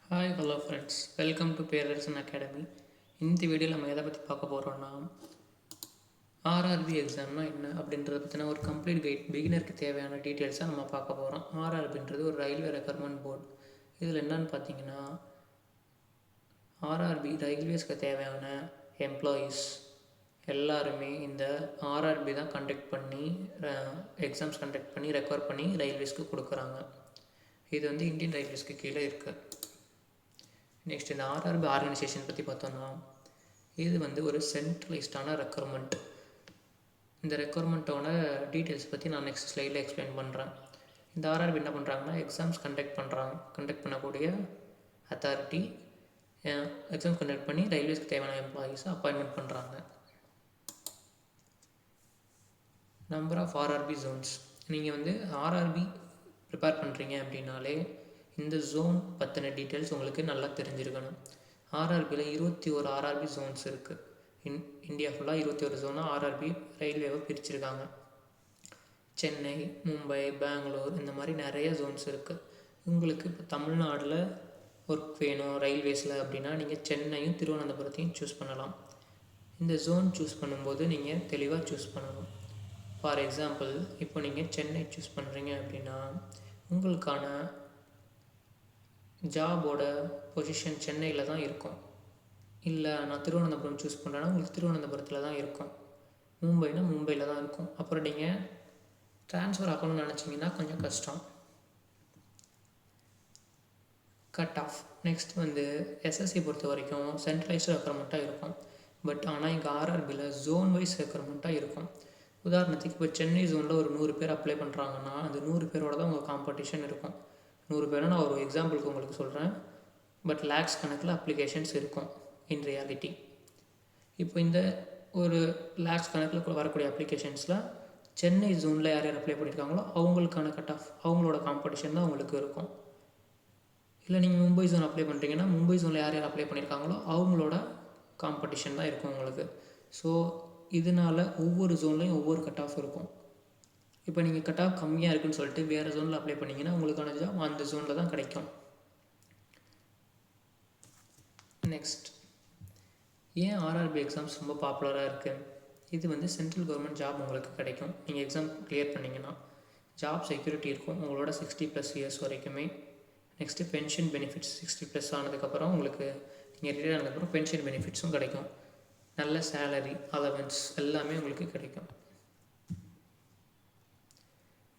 Hi hello friends, welcome to பேரரசன் academy. இந்த வீடியோவில் நம்ம எதை பற்றி பார்க்க போகிறோன்னா, ஆர்ஆர்பி எக்ஸாம்னா என்ன அப்படின்றத பற்றின ஒரு கம்ப்ளீட் கைட், பிகினருக்கு தேவையான டீட்டெயில்ஸாக நம்ம பார்க்க போகிறோம். ஆர்ஆர்பின்றது ஒரு ரயில்வே ரெக்ரூட்மெண்ட் போர்டு. இதில் என்னன்னு பார்த்தீங்கன்னா, ஆர்ஆர்பி ரயில்வேஸ்க்கு தேவையான எம்ப்ளாயீஸ் எல்லாருமே இந்த ஆர்ஆர்பி தான் கண்டக்ட் பண்ணி எக்ஸாம்ஸ் கண்டக்ட் பண்ணி ரெக்வயர் பண்ணி ரயில்வேஸ்க்கு கொடுக்குறாங்க. இது வந்து இந்தியன் ரயில்வேஸ்க்கு கீழே இருக்குது. நெக்ஸ்ட் இந்த ஆர்ஆர்பி ஆர்கனைசேஷன் பற்றி பார்த்தோன்னா, இது வந்து ஒரு சென்ட்ரலைஸ்டான ரெக்ரூட்மெண்ட். இந்த ரெக்ரூட்மெண்ட்டோட டீட்டெயில்ஸ் பற்றி நான் நெக்ஸ்ட் ஸ்லைடில் எக்ஸ்பிளைன் பண்ணுறேன். இந்த ஆர்ஆர்பி என்ன பண்ணுறாங்கன்னா, எக்ஸாம்ஸ் கண்டக்ட் பண்ணக்கூடிய அத்தாரிட்டி எக்ஸாம்ஸ் கண்டக்ட் பண்ணி ரயில்வேஸ்க்கு தேவையான எம்ப்ளாயீஸை அப்பாயின்மெண்ட் பண்ணுறாங்க. Number of RRB zones. நீங்கள் வந்து ஆர்ஆர்பி ப்ரிப்பேர் பண்ணுறீங்க அப்படின்னாலே இந்த ஜோன் பற்றின டீட்டெயில்ஸ் உங்களுக்கு நல்லா தெரிஞ்சிருக்கணும். ஆர்ஆர்பியில் 21 ஆர்ஆர்பி ஜோன்ஸ் இருக்குது. இந்தியா ஃபுல்லாக 21 ஜோனாக ஆர்ஆர்பி ரயில்வேவை பிரிச்சுருக்காங்க. சென்னை, மும்பை, பெங்களூர் இந்த மாதிரி நிறைய ஜோன்ஸ் இருக்குது. உங்களுக்கு இப்போ தமிழ்நாட்டில் ஒர்க் வேணும் ரயில்வேஸில் அப்படின்னா நீங்கள் சென்னையும் திருவனந்தபுரத்தையும் சூஸ் பண்ணலாம். இந்த ஜோன் சூஸ் பண்ணும்போது நீங்கள் தெளிவாக சூஸ் பண்ணணும். ஃபார் எக்ஸாம்பிள், இப்போ நீங்கள் சென்னை சூஸ் பண்ணுறீங்க அப்படின்னா உங்களுக்கான ஜாபோட பொசிஷன் சென்னையில் தான் இருக்கும். இல்லை நான் திருவனந்தபுரம் சூஸ் பண்ணுறேன்னா உங்களுக்கு திருவனந்தபுரத்தில் தான் இருக்கும். மும்பைனா மும்பையில் தான் இருக்கும். அப்புறம் நீங்கள் ட்ரான்ஸ்ஃபர் ஆகணும்னு நினச்சிங்கன்னா கொஞ்சம் கஷ்டம். Cut off. நெக்ஸ்ட் வந்து எஸ்எஸ்சி பொறுத்த வரைக்கும் சென்ட்ரலைஸ்டு ரெக்ரூட்மெண்ட்டாக இருக்கும். பட் ஆனால் இங்கே ஆர்ஆர்பியில் ஜோன் வைஸ் ரெக்ரூட்மெண்ட்டாக இருக்கும். உதாரணத்துக்கு இப்போ சென்னை ஜோனில் ஒரு 100 பேர் அப்ளை பண்ணுறாங்கன்னா அந்த 100 பேரோட தான் உங்கள் காம்படிஷன் இருக்கும். 100 பேரை நான் ஒரு எக்ஸாம்பிளுக்கு உங்களுக்கு சொல்கிறேன். பட் லேக்ஸ் கணக்கில் அப்ளிகேஷன்ஸ் இருக்கும் இன் ரியாலிட்டி. இப்போ இந்த ஒரு லேக்ஸ் கணக்கில் வரக்கூடிய அப்ளிகேஷன்ஸில் சென்னை ஜோனில் யார் யார் அப்ளை பண்ணியிருக்காங்களோ அவங்களுக்கான கட் ஆஃப், அவங்களோட காம்படிஷன் தான் உங்களுக்கு இருக்கும். இல்லை நீங்கள் மும்பை ஜோன் அப்ளை பண்ணுறீங்கன்னா மும்பை ஜோனில் யார் யார் அப்ளை பண்ணியிருக்காங்களோ அவங்களோட காம்படிஷன் தான் இருக்கும் உங்களுக்கு. ஸோ இதனால் ஒவ்வொரு ஜோன்லேயும் ஒவ்வொரு கட் ஆஃப் இருக்கும். இப்போ நீங்கள் கட் ஆஃப் கம்மியாக இருக்குன்னு சொல்லிட்டு வேறு ஜோனில் அப்ளை பண்ணிங்கன்னா உங்களுக்கான ஜாப் அந்த ஜோனில் தான் கிடைக்கும். நெக்ஸ்ட், ஏன் ஆர்ஆர்பி எக்ஸாம்ஸ் ரொம்ப பாப்புலராக இருக்குது? இது வந்து சென்ட்ரல் கவர்மெண்ட் ஜாப் உங்களுக்கு கிடைக்கும். நீங்கள் எக்ஸாம் கிளியர் பண்ணிங்கன்னா ஜாப் செக்யூரிட்டி இருக்கும் உங்களோட 60+ இயர்ஸ் வரைக்குமே. நெக்ஸ்ட்டு பென்ஷன் பெனிஃபிட்ஸ் 60+ ஆனதுக்கப்புறம் உங்களுக்கு நீங்கள் ரிட்டையர் ஆனதுக்கப்புறம் பென்ஷன் பெனிஃபிட்ஸும் கிடைக்கும். நல்ல சேலரி, அலவன்ஸ் எல்லாமே உங்களுக்கு கிடைக்கும்.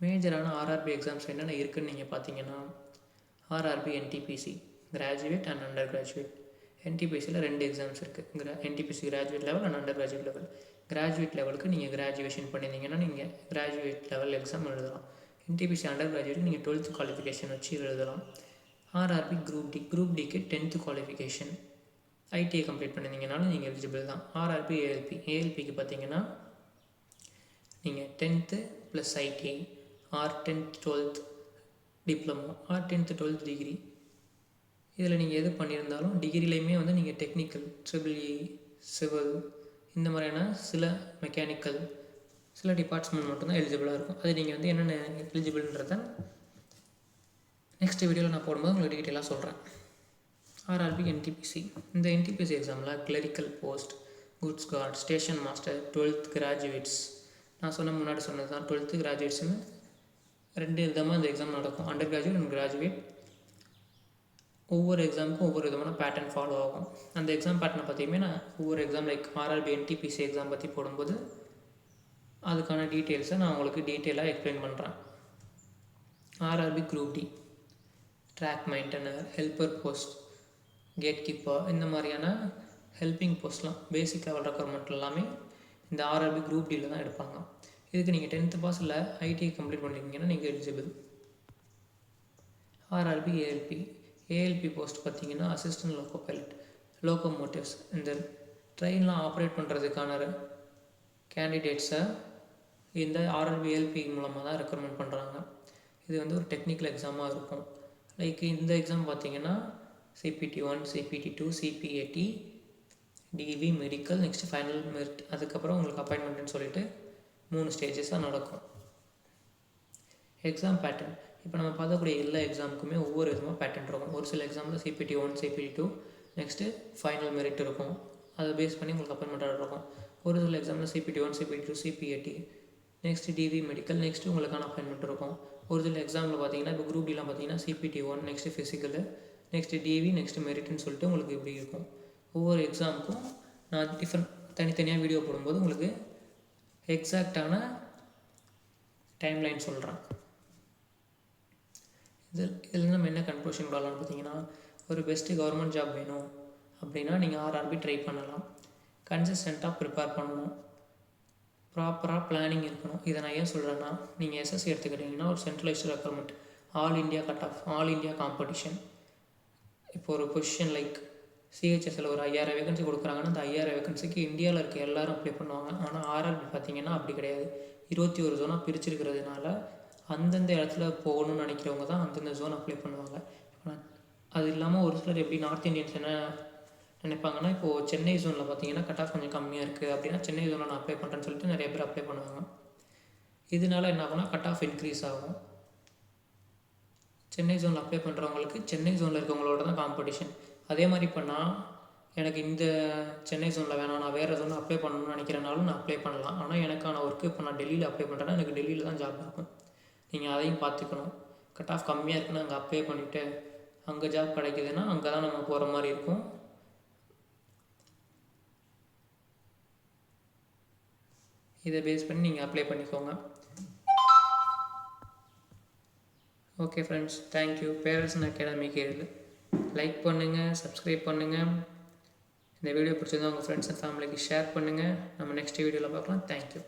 மேஜரான ஆர்ஆர்பி எக்ஸாம்ஸ் என்னென்ன இருக்குதுன்னு நீங்கள் பார்த்தீங்கன்னா, RRB NTPC graduate and undergraduate. என்டிபிசியில் 2 எக்ஸாம்ஸ் இருக்குது. NTPC graduate level and undergraduate level. Graduate லெவலுக்கு நீங்கள் கிராஜுவேஷன் பண்ணியிருந்தீங்கன்னா நீங்கள் கிராஜுவேட் லெவல் எக்ஸாம் எழுதலாம். என்டிபிசி அண்டர் கிராஜுவேட் நீங்கள் 12th குவாலிஃபிகேஷன் வச்சு எழுதலாம். ஆர்ஆர்பி குரூப் டிக்கு 10th குவாலிஃபிகேஷன் ஐடிஐ கம்ப்ளீட் பண்ணியிருந்தீங்கனாலும் நீங்கள் எலிஜிபிள் தான். ஆர்ஆர்பி ஏஎல்பிக்கு பார்த்தீங்கன்னா நீங்கள் 10th + ITI R 10th 12th diploma R 10th 12th degree. இதில் நீங்கள் எது பண்ணியிருந்தாலும் டிகிரிலையுமே வந்து நீங்கள் டெக்னிக்கல், ட்ரிபிள்இ, சிவில் இந்த மாதிரியான சில மெக்கானிக்கல் சில டிபார்ட்மெண்ட் மட்டும்தான் எலிஜிபிளாக இருக்கும். அது நீங்கள் வந்து என்னென்ன எலிஜிபிள்ன்றத நெக்ஸ்ட் வீடியோவில் நான் போடும்போது உங்களுக்கு டீட்டெயிலாக சொல்கிறேன். RRB NTPC. இந்த என்டிபிசி எக்ஸாமில் clerical post, goods card, station master, 12th graduates, நான் முன்னாடி சொன்னது தான் 12th கிராஜுவேட்ஸுன்னு 2 விதமாக இந்த எக்ஸாம் நடக்கும். Under graduate and graduate. ஒவ்வொரு எக்ஸாமுக்கும் ஒவ்வொரு விதமான பேட்டர்ன் ஃபாலோ ஆகும். அந்த எக்ஸாம் பேட்டர்னை பற்றியுமே நான் ஒவ்வொரு exam like RRB NTPC exam பற்றி போடும்போது அதுக்கான டீட்டெயில்ஸை நான் உங்களுக்கு டீட்டெயிலாக எக்ஸ்பிளைன் பண்ணுறேன். RRB group D track maintainer, helper post, gate keeper இந்த மாதிரியான ஹெல்பிங் போஸ்ட்லாம் பேசிக் லெவல் ரெக்வயர்மெண்ட் எல்லாமே இந்த ஆர்ஆர்பி குரூப் டியில் தான் எடுப்பாங்க. இதுக்கு நீங்கள் 10th பாஸ் இல்லை ஐடிஐ கம்ப்ளீட் பண்ணியிருக்கீங்கன்னா நீங்கள் எலிஜிபிள். ஆர்ஆர்பி ஏஎல்பி போஸ்ட் பார்த்தீங்கன்னா அசிஸ்டன்ட் லோக்கோ பைலட், லோக்கோமோட்டிவ்ஸ் இந்த ட்ரெயின்லாம் ஆப்ரேட் பண்ணுறதுக்கான கேண்டிடேட்ஸை இந்த ஆர்ஆர்பி ஏஎல்பி மூலமாக தான் ரெக்ரூட்மெண்ட் பண்ணுறாங்க. இது வந்து ஒரு டெக்னிக்கல் எக்ஸாமாக இருக்கும். லைக் இந்த எக்ஸாம் பார்த்தீங்கன்னா CPT-1, CPT-2, CPAT, TV, medical, next final merit, அதுக்கப்புறம் உங்களுக்கு அப்பாயின்மெண்ட்னு சொல்லிட்டு 3 ஸ்டேஜஸாக நடக்கும். Exam pattern. இப்போ நம்ம பார்க்கக்கூடிய எல்லா எக்ஸாமுக்குமே ஒவ்வொரு விதமாக பேட்டர்ன் இருக்கும். ஒரு சில எக்ஸாமில் CPT 1, CPT 2, next final merit இருக்கும். அதை பேஸ் பண்ணி உங்களுக்கு அப்பாயின்மெண்ட் ஆர்டர் இருக்கும். ஒரு சில எக்ஸாமில் CPT 1, CPT 2, CPAT, next TV medical, next உங்களுக்கான அப்பாயின்மெண்ட் இருக்கும். ஒரு சில எக்ஸாமில் பார்த்தீங்கன்னா இப்போ குரூப் டிலாம் பார்த்தீங்கன்னா CPT 1, next physical, next DV, next மெரிட்னு சொல்லிட்டு உங்களுக்கு இப்படி இருக்கும். ஒவ்வொரு எக்ஸாமுக்கும் நான் தனித்தனியாக வீடியோ போடும்போது உங்களுக்கு எக்ஸாக்டான டைம்லைன் சொல்கிறேன். இதில் நம்ம என்ன கன்க்ளூஷன் விடலாம்னு பார்த்தீங்கன்னா, ஒரு பெஸ்ட்டு கவர்மெண்ட் ஜாப் வேணும் அப்படின்னா நீங்கள் ஆர்ஆர்பி ட்ரை பண்ணலாம். கன்சிஸ்டண்ட்டாக ப்ரிப்பேர் பண்ணணும், ப்ராப்பராக பிளானிங் இருக்கணும். இதை நான் ஏன் சொல்கிறேன்னா, நீங்கள் எஸ்எஸ்சி எடுத்துக்கிட்டிங்கன்னா ஒரு centralised recruitment, all India cut off, all India competition. இப்போ ஒரு பொசிஷன் லைக் சிஹெச்எஸ்சில் ஒரு 5000 வேகன்சி கொடுக்குறாங்கன்னா அந்த 5000 வேகன்சிக்கு இந்தியாவில் இருக்க எல்லோரும் அப்ளை பண்ணுவாங்க. ஆனால் ஆர்ஆர்பி பார்த்தீங்கன்னா அப்படி கிடையாது. 21 ஜோனாக பிரிச்சிருக்கிறதுனால அந்தந்த இடத்துல போகணும்னு நினைக்கிறவங்க தான் அந்தந்த ஜோன் அப்ளை பண்ணுவாங்க. அது இல்லாமல் ஒரு சிலர் எப்படி நார்த் இந்தியன்ஸ் என்ன நினைப்பாங்கன்னா, இப்போது சென்னை ஜோனில் பார்த்தீங்கன்னா கட் ஆஃப் கொஞ்சம் கம்மியாக இருக்குது அப்படின்னா சென்னை ஜோனில் நான் அப்ளை பண்ணுறேன்னு சொல்லிட்டு நிறைய பேர் அப்ளை பண்ணுவாங்க. இதனால என்ன ஆகும்னா கட் ஆஃப் இன்க்ரீஸ் ஆகும். சென்னை ஜோனில் அப்ளை பண்ணுறவங்களுக்கு சென்னை ஜோனில் இருக்கவங்களோட தான் காம்படிஷன். அதே மாதிரி இப்போ நான் எனக்கு இந்த சென்னை ஜோனில் வேணாம், நான் வேறு ஜோனில் அப்ளை பண்ணணும்னு நினைக்கிறனாலும் நான் அப்ளை பண்ணலாம். ஆனால் எனக்கான ஒர்க்கு இப்போ நான் டெல்லியில் அப்ளை பண்ணுறேன்னா எனக்கு டெல்லியில் தான் ஜாப் இருக்கும். நீங்கள் அதையும் பார்த்துக்கணும். கட் ஆஃப் கம்மியாக இருக்குன்னு அங்கே அப்ளை பண்ணிவிட்டு அங்கே ஜாப் கிடைக்குதுன்னா அங்கே தான் நம்ம போகிற மாதிரி இருக்கும். இதை பேஸ் பண்ணி நீங்கள் அப்ளை பண்ணிக்கோங்க. Okay friends, thank you. பேரல்சன் அகாடமி கேரியர் லைக் பண்ணுங்கள், சப்ஸ்கிரைப் பண்ணுங்கள். இந்த வீடியோ பிடிச்சிருந்தா உங்கள் ஃப்ரெண்ட்ஸ் அண்ட் ஃபேமிலிக்கு ஷேர் பண்ணுங்கள். நம்ம நெக்ஸ்ட் வீடியோவில் பார்க்கலாம். தேங்க்யூ.